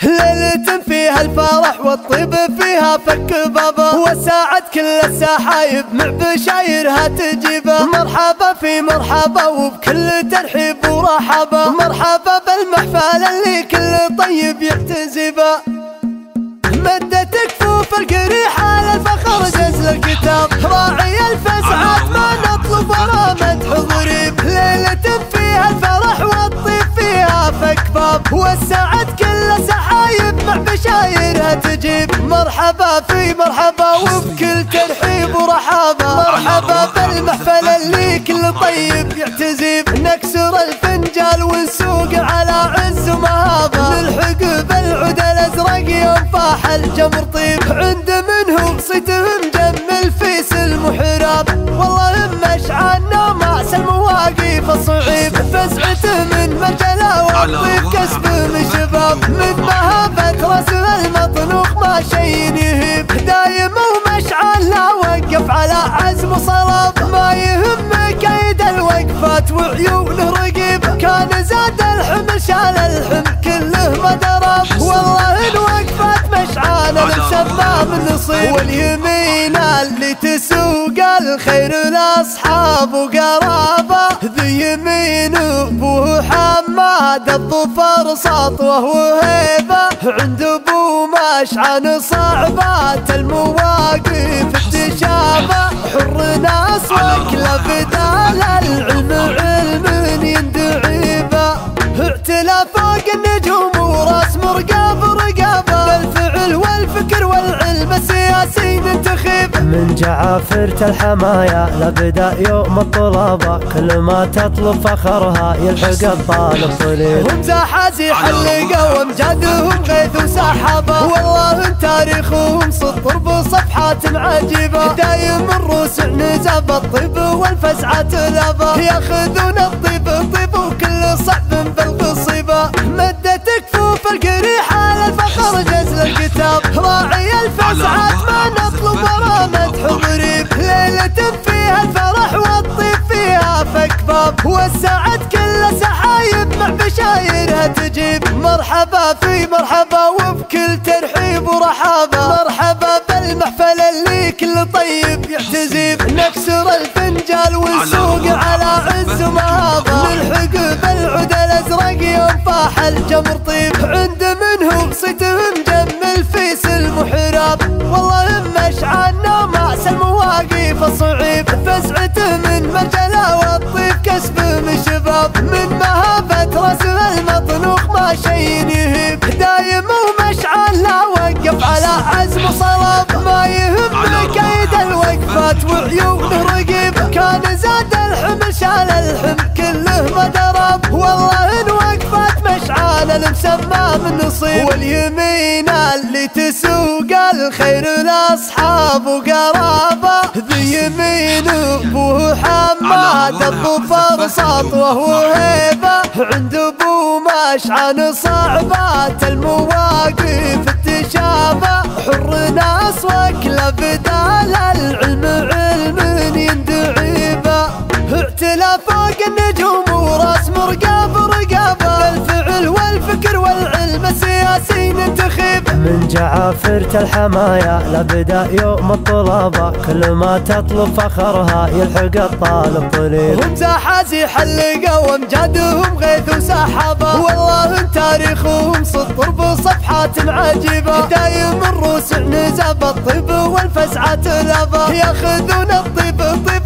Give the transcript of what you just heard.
ليلة فيها الفرح والطيب فيها فك بابا، وساعد كل السحايب مع بشايرها تجيبه. مرحبا في مرحبا وبكل ترحيب ورحبا، مرحبا بالمحفل اللي كل طيب يحتزبه. مدت كفوف القريح على الفخر جزل الكتاب، راعي الفزعات ما نطلب ورا مدح ضريب. ليلة فيها الفرح والطيب فيها فك باب، وسعت كل سحايب مع بشايرها تجيب. مرحبا في مرحبا وبكل ترحيب ورحابة، مرحبا بالمحفل اللي كل طيب يعتزيب. نكسر الفنجال ونسوق على عز ومهابة، نلحق بالعود الازرق يوم فاح الجمر طيب. عند منهم صيتهم جمل في سلم وحراب، والله مشعلنا مع المواقف الصعيب. فزعته من مرجله والطيب كسب من شباب، من مهابة رسم المطنوخ ما شي يهيب. دايم ومشعل لا وقف على عزم وصلاب، ما يهم كيد الوقفات وعيونه رقيب. كان زاد الحمل شال الحمل كله ما درب، والله الوقفات مشعل المسمى من نصيب. واليمين اللي تسوق الخير لاصحاب وقرابه، ذي يمين ابو حماد الظفر سطوه وهيبه. عند ابو مشعل صعبات المواقف التشابه، حر ناس وكله بدال العلم علم يندعي به. اعتلى فوق النجوم وراس مرقاب رقابه، بالفعل والفكر والعلم السياسي ننتخب. من جعافرة الحمايا لبدا يوم الطلبة، كل ما تطلب فخرها يلحق الطالب طليب. هم زحازي حلقة وامجادهم غيث وسحابة، والله تاريخهم سطر بصفحات عجيبة. دايم الروس نزاب الطيب والفزعات لابا، ياخذون الطيب طيب وكل صعب بالقصيبة. مدت كفوف القريح على الفخر جزل الكتاب، راعي الفزعات ما نطلب ورا مدح ضريب. ليلة فيها الفرح والطيب فيها فك باب، وسعت كل سحايب مع بشايرها تجيب. مرحبا في مرحبا وبكل ترحيب ورحابة، مرحبا بالمحفل اللي كل طيب يحتزيب. نكسر الفنجال ونسوق على عز ومهابة، نلحق بالعود الازرق يوم فاح الجمر طيب. عند منهم صيتهم جمل في سلم وحراب، والله مشعلنا مع المواقف الصعيب. فزعته من مرجله والطيب كسب من شباب، من مهابة رسم المطنوخ ما شي يهيب. دايم ومشعل لا وقف على عزم وصلاب، ما يهم كيد الوقفات وعيونه رقيب. كان زاد الحمل شال الحمل كله ما درب، والله الوقفات مشعل المسمى من نصيب. واليمين اللي تسوق الخير لاصحاب وقرابه، ذي يمين ابو حماد الظفر سطوه وهيبه. عند ابو مشعل صعبات المواقف التشابه، حر ناس وكله بدال العلم علم يندعي به. اعتلى فوق النجوم وراس مرقاب رقابه، بالفعل والفكر والعلم السياسي ننتخب. من جعافرة الحمايا لبدا يوم الطلبة، كل ما تطلب فخرها يلحق الطالب طليب. هم زحازي حلقة وامجادهم غيث وسحابة، والله تاريخهم سطر بصفحات عجيبة. دايم الروس نزاب الطيب والفزعات لابا، ياخذون الطيب طيب